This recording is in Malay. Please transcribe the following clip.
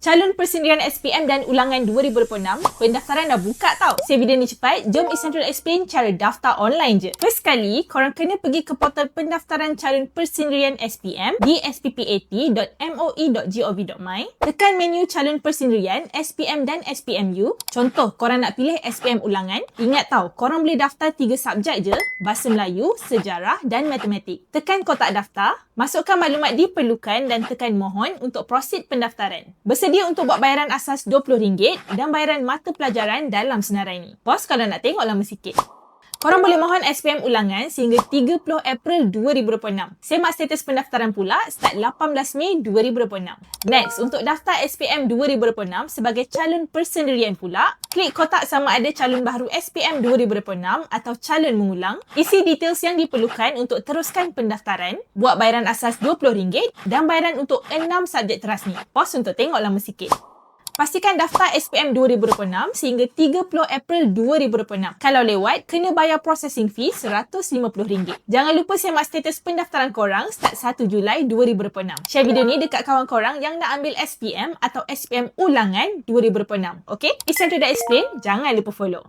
Calon persendirian SPM dan ulangan 2026, pendaftaran dah buka tau. Saya video ni cepat, jom Essential Explain cara daftar online je. First kali, korang kena pergi ke portal pendaftaran calon persendirian SPM di sppat.moi.gov.my. Tekan menu calon persendirian SPM dan SPMU. Contoh, korang nak pilih SPM ulangan. Ingat tau, korang boleh daftar 3 subjek je, Bahasa Melayu, Sejarah dan Matematik. Tekan kotak daftar, masukkan maklumat diperlukan dan tekan mohon untuk proceed pendaftaran. Bersedia untuk buat bayaran asas RM20 dan bayaran mata pelajaran dalam senarai ni. Pause kalau nak tengok lama sikit. Korang boleh mohon SPM ulangan sehingga 30 April 2026. Semak status pendaftaran pula start 18 Mei 2026. Next, untuk daftar SPM 2026 sebagai calon persendirian pula, klik kotak sama ada calon baru SPM 2026 atau calon mengulang. Isi details yang diperlukan untuk teruskan pendaftaran. Buat bayaran asas RM20 dan bayaran untuk 6 subjek terasmi. Pause untuk tengok lama sikit. Pastikan daftar SPM 2026 sehingga 30 April 2026. Kalau lewat, kena bayar processing fee RM150. Jangan lupa semak status pendaftaran korang start 1 Julai 2026. Share video ni dekat kawan korang yang nak ambil SPM atau SPM ulangan 2026. Okay? Essential dah explain, jangan lupa follow.